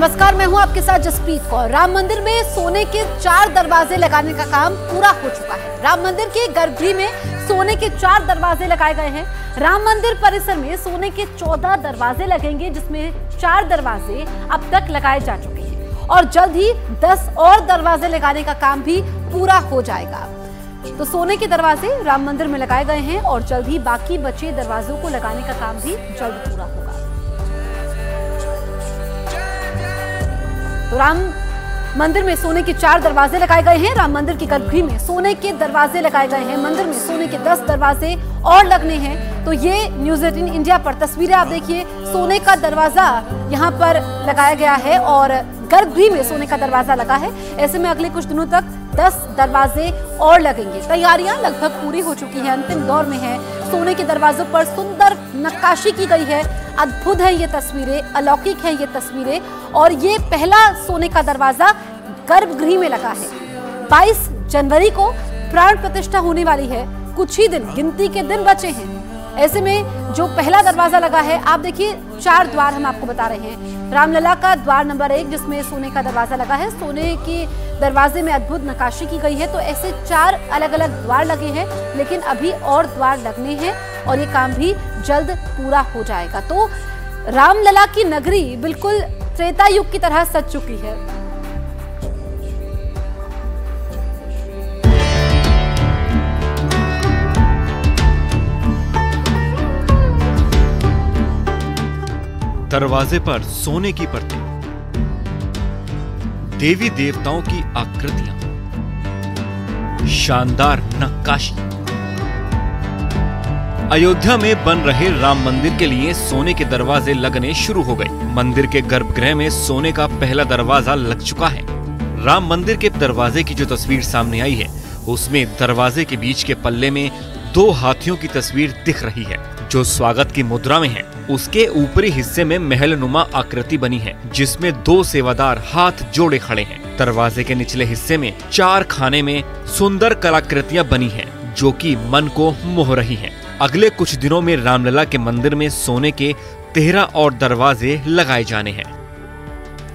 नमस्कार, मैं हूं आपके साथ जसप्रीत कौर। राम मंदिर में सोने के 4 दरवाजे लगाने का काम पूरा हो चुका है। राम मंदिर के गर्भगृह में सोने के 4 दरवाजे लगाए गए हैं। राम मंदिर परिसर में सोने के 14 दरवाजे लगेंगे, जिसमें 4 दरवाजे अब तक लगाए जा चुके हैं और जल्द ही 10 और दरवाजे लगाने का काम भी पूरा हो जाएगा। तो सोने के दरवाजे राम मंदिर में लगाए गए हैं और जल्द ही बाकी बचे दरवाजों को लगाने का काम भी जल्द पूरा होगा। तो राम मंदिर में सोने के 4 दरवाजे लगाए गए हैं। राम मंदिर के गर्भगृह में सोने के दरवाजे लगाए गए हैं। मंदिर में सोने के 10 दरवाजे और लगने हैं। तो ये न्यूज़ 18 इंडिया पर तस्वीरें आप देखिए। सोने का दरवाजा यहाँ पर लगाया गया है और गर्भगृह में सोने का दरवाजा लगा है। ऐसे में अगले कुछ दिनों तक 10 दरवाजे और लगेंगे। तैयारियां लगभग पूरी हो चुकी हैं, अंतिम दौर में है। सोने के दरवाजों पर सुंदर नक्काशी की गई है। अद्भुत है ये तस्वीरें, अलौकिक है ये तस्वीरें। और ये पहला सोने का दरवाजा गर्भगृह में लगा है। 22 जनवरी को प्राण प्रतिष्ठा होने वाली है। कुछ ही दिन, गिनती के दिन बचे हैं। ऐसे में जो पहला दरवाजा लगा है, आप देखिए 4 द्वार हम आपको बता रहे हैं। रामलला का द्वार नंबर 1, जिसमें सोने का दरवाजा लगा है। सोने के दरवाजे में अद्भुत नक्काशी की गई है। तो ऐसे 4 अलग अलग द्वार लगे हैं, लेकिन अभी और द्वार लगने हैं और ये काम भी जल्द पूरा हो जाएगा। तो रामलला की नगरी बिल्कुल त्रेता युग की तरह सज चुकी है। दरवाजे पर सोने की परतें, देवी देवताओं की आकृतियां, शानदार नक्काशी। अयोध्या में बन रहे राम मंदिर के लिए सोने के दरवाजे लगने शुरू हो गए। मंदिर के गर्भगृह में सोने का पहला दरवाजा लग चुका है। राम मंदिर के दरवाजे की जो तस्वीर सामने आई है, उसमें दरवाजे के बीच के पल्ले में 2 हाथियों की तस्वीर दिख रही है, जो स्वागत की मुद्रा में है। उसके ऊपरी हिस्से में महलनुमा आकृति बनी है, जिसमें 2 सेवादार हाथ जोड़े खड़े हैं। दरवाजे के निचले हिस्से में 4 खाने में सुंदर कलाकृतियां बनी हैं, जो कि मन को मोह रही हैं। अगले कुछ दिनों में रामलला के मंदिर में सोने के 13 और दरवाजे लगाए जाने हैं।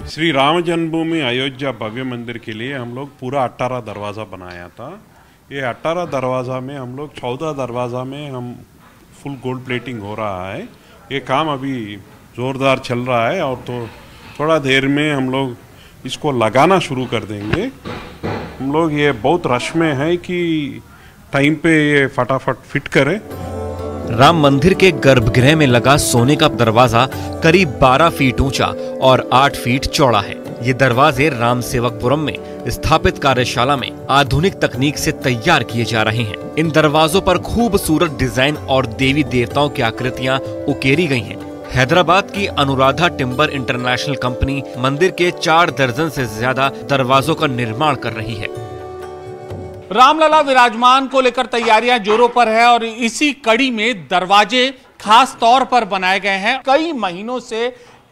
श्री राम जन्मभूमि अयोध्या भव्य मंदिर के लिए हम लोग पूरा 18 दरवाजा बनाया था। ये 18 दरवाजा में हम लोग 14 दरवाजा में हम फुल गोल्ड प्लेटिंग हो रहा है। ये काम अभी जोरदार चल रहा है और तो थोड़ा देर में हम लोग इसको लगाना शुरू कर देंगे। हम लोग ये बहुत रश में है कि टाइम पे ये फटाफट फिट करें। राम मंदिर के गर्भगृह में लगा सोने का दरवाजा करीब 12 फीट ऊंचा और 8 फीट चौड़ा है। ये दरवाजे राम सेवकपुरम में स्थापित कार्यशाला में आधुनिक तकनीक से तैयार किए जा रहे हैं। इन दरवाजों पर खूबसूरत डिजाइन और देवी देवताओं की आकृतियां उकेरी गई हैं। हैदराबाद की अनुराधा टिम्बर इंटरनेशनल कंपनी मंदिर के 4 दर्जन से ज्यादा दरवाजों का निर्माण कर रही है। रामलला विराजमान को लेकर तैयारियां जोरों पर है और इसी कड़ी में दरवाजे खास तौर पर बनाए गए हैं। कई महीनों से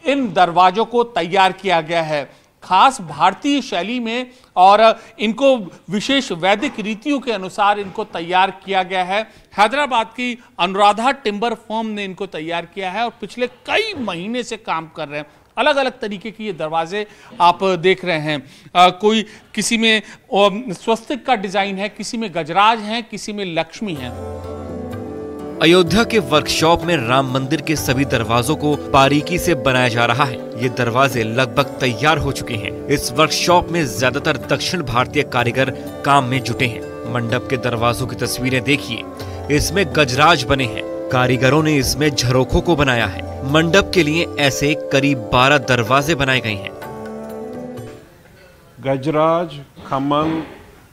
इन दरवाजों को तैयार किया गया है, खास भारतीय शैली में, और इनको विशेष वैदिक रीतियों के अनुसार इनको तैयार किया गया है। हैदराबाद की अनुराधा टिम्बर फर्म ने इनको तैयार किया है और पिछले कई महीने से काम कर रहे हैं। अलग अलग तरीके की ये दरवाजे आप देख रहे हैं। कोई किसी में स्वस्तिक का डिजाइन है, किसी में गजराज है, किसी में लक्ष्मी है। अयोध्या के वर्कशॉप में राम मंदिर के सभी दरवाजों को बारीकी से बनाया जा रहा है। ये दरवाजे लगभग तैयार हो चुके हैं। इस वर्कशॉप में ज्यादातर दक्षिण भारतीय कारीगर काम में जुटे हैं। मंडप के दरवाजों की तस्वीरें देखिए, इसमें गजराज बने हैं। कारीगरों ने इसमें झरोखों को बनाया है। मंडप के लिए ऐसे करीब 12 दरवाजे बनाए गए हैं। गजराज, कमल,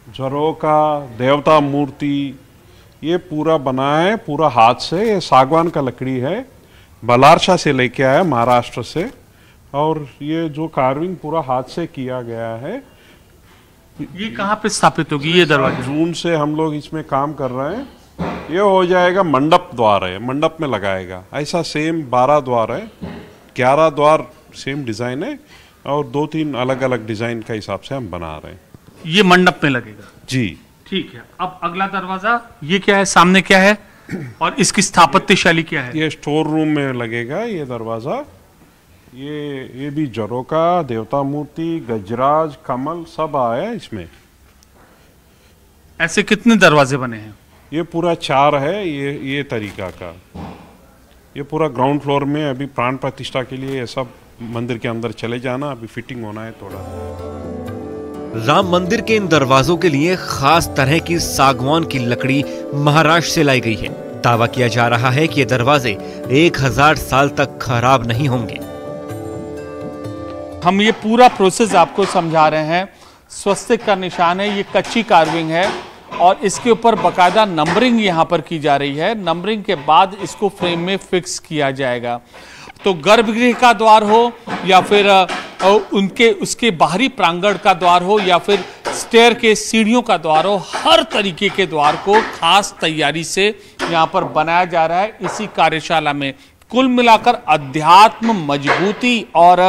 झरोका, देवता मूर्ति, ये पूरा बना है पूरा हाथ से। ये सागवान का लकड़ी है, बलारशा से लेके आया महाराष्ट्र से। और ये जो कार्विंग पूरा हाथ से किया गया है। ये कहाँ पे स्थापित होगी ये दरवाजा? जून से हम लोग इसमें काम कर रहे हैं। ये हो जाएगा मंडप द्वार है, मंडप में लगाएगा। ऐसा सेम 12 द्वार है, 11 द्वार सेम डिजाइन है और 2-3 अलग अलग डिजाइन का हिसाब से हम बना रहे हैं। ये मंडप में लगेगा जी। ठीक है। अब अगला दरवाजा ये क्या है, सामने क्या है और इसकी स्थापत्य शैली क्या है? ये स्टोर रूम में लगेगा ये दरवाजा। ये भी जरोका, देवता मूर्ति, गजराज, कमल सब आया इसमें। ऐसे कितने दरवाजे बने हैं? ये पूरा 4 है। ये तरीका का ये पूरा ग्राउंड फ्लोर में अभी प्राण प्रतिष्ठा के लिए ये सब मंदिर के अंदर चले जाना, अभी फिटिंग होना है थोड़ा। राम मंदिर के इन दरवाजों के लिए खास तरह की सागवान की लकड़ी महाराष्ट्र से लाई गई है। दावा किया जा रहा है कि ये दरवाजे 1000 साल तक खराब नहीं होंगे। हम ये पूरा प्रोसेस आपको समझा रहे हैं। स्वस्तिक का निशान है, ये कच्ची कार्विंग है और इसके ऊपर बकायदा नंबरिंग यहाँ पर की जा रही है। नंबरिंग के बाद इसको फ्रेम में फिक्स किया जाएगा। तो गर्भगृह का द्वार हो या फिर उसके बाहरी प्रांगण का द्वार हो या फिर स्टेयर के सीढ़ियों का द्वार हो, हर तरीके के द्वार को खास तैयारी से यहाँ पर बनाया जा रहा है इसी कार्यशाला में। कुल मिलाकर अध्यात्म, मजबूती और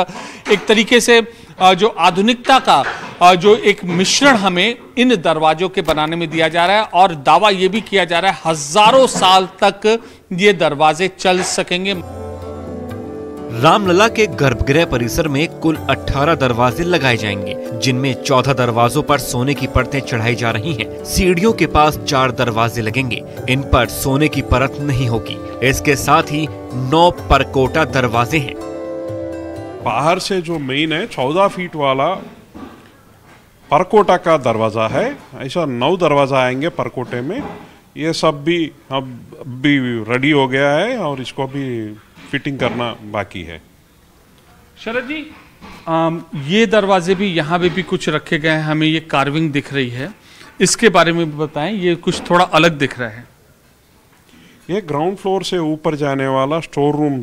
एक तरीके से जो आधुनिकता का जो एक मिश्रण हमें इन दरवाजों के बनाने में दिया जा रहा है और दावा यह भी किया जा रहा है हजारों साल तक ये दरवाजे चल सकेंगे। रामलला के गर्भगृह परिसर में कुल 18 दरवाजे लगाए जाएंगे, जिनमें 14 दरवाजों पर सोने की परतें चढ़ाई जा रही हैं। सीढ़ियों के पास 4 दरवाजे लगेंगे, इन पर सोने की परत नहीं होगी। इसके साथ ही 9 परकोटा दरवाजे हैं। बाहर से जो मेन है 14 फीट वाला परकोटा का दरवाजा है। ऐसा 9 दरवाजा आएंगे परकोटे में। ये सब भी अब भी रेडी हो गया है और इसको भी फिटिंग करना बाकी है। शरद जी, ये दरवाजे भी यहाँ पे भी कुछ रखे गए हैं, हमें ये कार्विंग दिख रही है, इसके बारे में भी बताएं। ये कुछ थोड़ा अलग दिख रहा है। ये ग्राउंड फ्लोर से ऊपर जाने वाला स्टोर रूम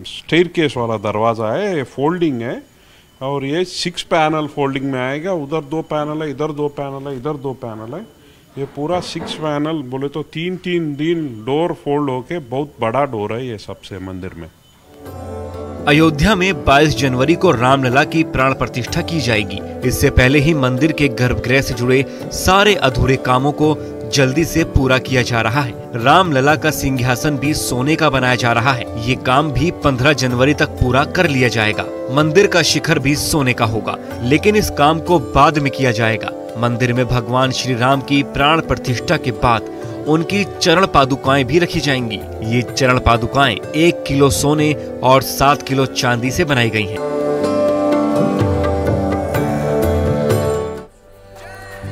स्टेयरकेस वाला दरवाजा है। ये फोल्डिंग है और ये 6 पैनल फोल्डिंग में आएगा। उधर 2 पैनल है, इधर 2 पैनल है, इधर 2 पैनल है। ये पूरा 6 पैनल बोले तो 3-3 डोर फोल्ड होके बहुत बड़ा डोर है ये सबसे मंदिर में। अयोध्या में 22 जनवरी को रामलला की प्राण प्रतिष्ठा की जाएगी। इससे पहले ही मंदिर के गर्भगृह से जुड़े सारे अधूरे कामों को जल्दी से पूरा किया जा रहा है। रामलला का सिंहासन भी सोने का बनाया जा रहा है। ये काम भी 15 जनवरी तक पूरा कर लिया जाएगा। मंदिर का शिखर भी सोने का होगा, लेकिन इस काम को बाद में किया जाएगा। मंदिर में भगवान श्री राम की प्राण प्रतिष्ठा के बाद उनकी चरण पादुकाएं भी रखी जाएंगी। ये चरण पादुकाएं 1 किलो सोने और 7 किलो चांदी से बनाई गई हैं।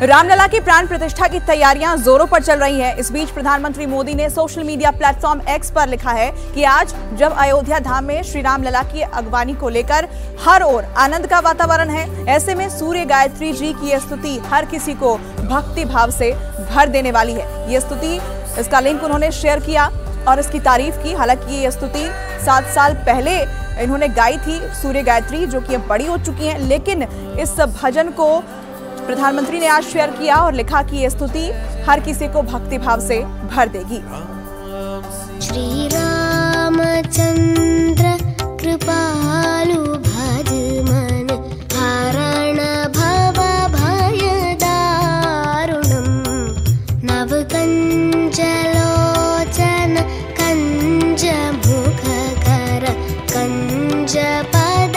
रामलला की प्राण प्रतिष्ठा की तैयारियां जोरों पर चल रही हैं। इस बीच प्रधानमंत्री मोदी ने सोशल मीडिया प्लेटफॉर्म एक्स पर लिखा है कि आज जब अयोध्या धाम में श्री रामलला की अगवानी को लेकर हर ओर आनंद का वातावरण है, ऐसे में सूर्य गायत्री जी की यह स्तुति हर किसी को भक्ति भाव से भर देने वाली है। ये स्तुति, इसका लिंक उन्होंने शेयर किया और इसकी तारीफ की। हालांकि ये स्तुति 7 साल पहले इन्होंने गाई थी, सूर्य गायत्री, जो कि अब बड़ी हो चुकी है, लेकिन इस भजन को प्रधानमंत्री ने आज शेयर किया और लिखा कि ये स्तुति हर किसी को भक्ति भाव से भर देगी। श्री रामचंद्र कृपालु भज मन हरण भव भय दारुणम नव कंज लोचन कंज मुख कर कंज पद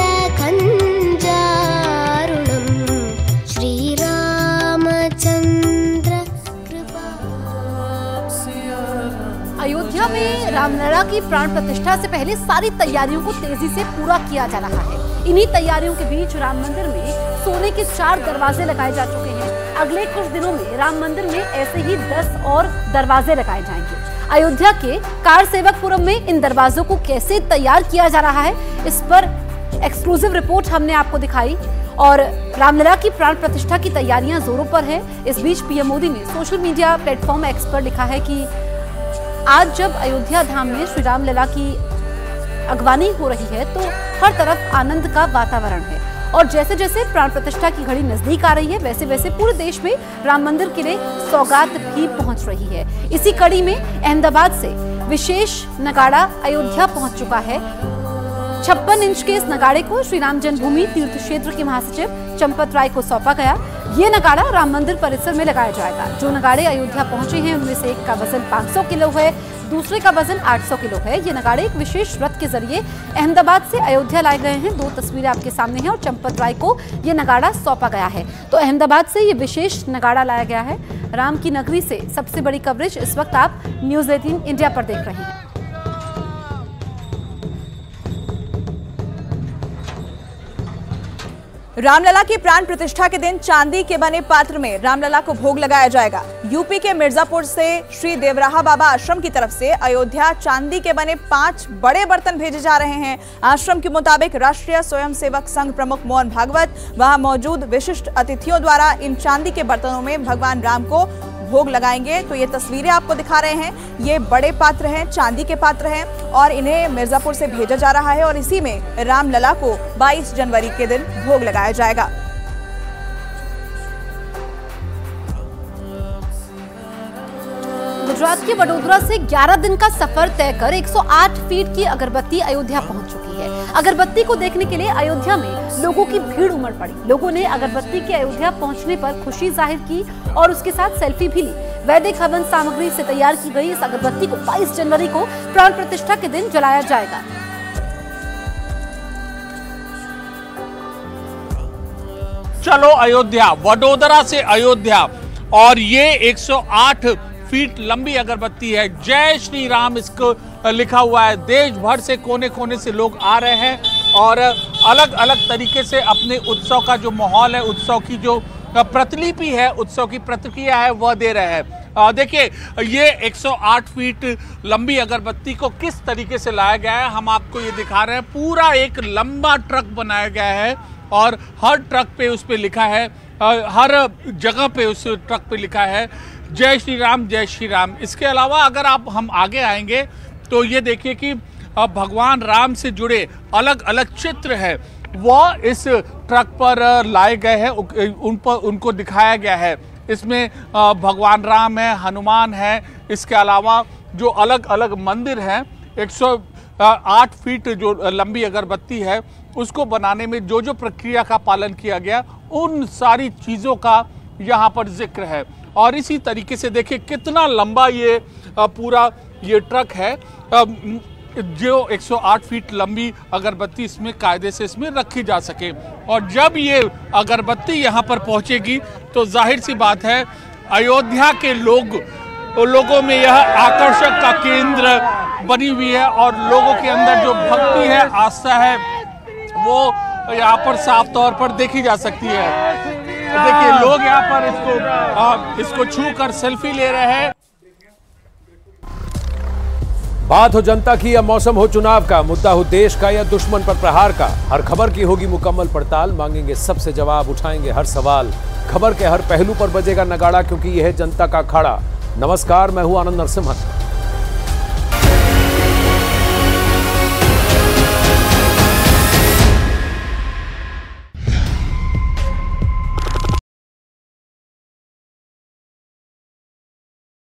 अयोध्या में रामलला की प्राण प्रतिष्ठा से पहले सारी तैयारियों को तेजी से पूरा किया जा रहा है। इन्हीं तैयारियों के बीच राम मंदिर में सोने के 4 दरवाजे लगाए जा चुके हैं। अगले कुछ दिनों में राम मंदिर में ऐसे ही 10 और दरवाजे लगाए जाएंगे। अयोध्या के कारसेवकपुरम में इन दरवाजों को कैसे तैयार किया जा रहा है, इस पर एक्सक्लूसिव रिपोर्ट हमने आपको दिखाई। और रामलला की प्राण प्रतिष्ठा की तैयारियां जोरों पर है। इस बीच पीएम मोदी ने सोशल मीडिया प्लेटफॉर्म एक्स पर लिखा है कि आज जब अयोध्या धाम में श्री रामलला की अगवानी हो रही है तो हर तरफ आनंद का वातावरण है और जैसे जैसे प्राण प्रतिष्ठा की घड़ी नजदीक आ रही है वैसे वैसे पूरे देश में राम मंदिर के लिए सौगात भी पहुंच रही है। इसी कड़ी में अहमदाबाद से विशेष नगाड़ा अयोध्या पहुंच चुका है। 56 इंच के इस नगाड़े को श्री राम जन्मभूमि तीर्थ क्षेत्र के महासचिव चंपत राय को सौंपा गया। ये नगाड़ा राम मंदिर परिसर में लगाया जाएगा। जो नगाड़े अयोध्या पहुंचे हैं उनमें से एक का वजन 500 किलो है, दूसरे का वजन 800 किलो है। ये नगाड़े एक विशेष रथ के जरिए अहमदाबाद से अयोध्या लाए गए हैं। 2 तस्वीरें आपके सामने हैं और चंपत राय को ये नगाड़ा सौंपा गया है। तो अहमदाबाद से ये विशेष नगाड़ा लाया गया है। राम की नगरी से सबसे बड़ी कवरेज इस वक्त आप न्यूज़ 18 इंडिया पर देख रहे हैं। रामलला की प्राण प्रतिष्ठा के दिन चांदी के बने पात्र में रामलला को भोग लगाया जाएगा। यूपी के मिर्जापुर से श्री देवराहा बाबा आश्रम की तरफ से अयोध्या चांदी के बने 5 बड़े बर्तन भेजे जा रहे हैं। आश्रम के मुताबिक राष्ट्रीय स्वयंसेवक संघ प्रमुख मोहन भागवत वहां मौजूद विशिष्ट अतिथियों द्वारा इन चांदी के बर्तनों में भगवान राम को भोग लगाएंगे। तो ये तस्वीरें आपको दिखा रहे हैं, ये बड़े पात्र हैं, चांदी के पात्र हैं और इन्हें मिर्जापुर से भेजा जा रहा है और इसी में रामलला को 22 जनवरी के दिन भोग लगाया जाएगा। गुजरात के वडोदरा से 11 दिन का सफर तय कर 108 फीट की अगरबत्ती अयोध्या पहुंच चुकी है। अगरबत्ती को देखने के लिए अयोध्या में लोगों की भीड़ उमड़ पड़ी। लोगों ने अगरबत्ती के अयोध्या पहुंचने पर खुशी जाहिर की और उसके साथ सेल्फी भी ली। वैदिक हवन सामग्री से तैयार की गई इस अगरबत्ती को 22 जनवरी को प्राण प्रतिष्ठा के दिन जलाया जाएगा। चलो अयोध्या, वडोदरा से अयोध्या, और ये 108 फीट लंबी अगरबत्ती है। जय श्री राम इसको लिखा हुआ है। देश भर से कोने कोने से लोग आ रहे हैं और अलग अलग तरीके से अपने उत्सव का जो माहौल है, उत्सव की जो प्रतिलिपि है, उत्सव की प्रतिक्रिया है, वह दे रहे हैं। देखिए, ये 108 फीट लंबी अगरबत्ती को किस तरीके से लाया गया है, हम आपको ये दिखा रहे हैं। पूरा एक लंबा ट्रक बनाया गया है और हर ट्रक पे उस पे लिखा है, हर जगह पे उस ट्रक पे लिखा है जय श्री राम, जय श्री राम। इसके अलावा अगर हम आगे आएंगे तो ये देखिए कि भगवान राम से जुड़े अलग अलग चित्र है, वह इस ट्रक पर लाए गए हैं, उनको दिखाया गया है। इसमें भगवान राम है, हनुमान है, इसके अलावा जो अलग अलग मंदिर हैं। 108 फीट जो लंबी अगरबत्ती है उसको बनाने में जो जो प्रक्रिया का पालन किया गया, उन सारी चीज़ों का यहाँ पर जिक्र है। और इसी तरीके से देखिए कितना लंबा ये पूरा ये ट्रक है, जो 108 फीट लंबी अगरबत्ती इसमें कायदे से इसमें रखी जा सके। और जब ये अगरबत्ती यहाँ पर पहुँचेगी तो जाहिर सी बात है अयोध्या के लोगों में यह आकर्षक का केंद्र बनी हुई है और लोगों के अंदर जो भक्ति है, आस्था है, वो यहाँ पर साफ तौर पर देखी जा सकती है। देखिए लोग यहाँ पर इसको छू कर सेल्फी ले रहे हैं। बात हो जनता की या मौसम हो चुनाव का, मुद्दा हो देश का या दुश्मन पर प्रहार का, हर खबर की होगी मुकम्मल पड़ताल। मांगेंगे सबसे जवाब, उठाएंगे हर सवाल। खबर के हर पहलू पर बजेगा नगाड़ा, क्योंकि यह है जनता का अखाड़ा। नमस्कार, मैं हूं आनंद नरसिम्हन।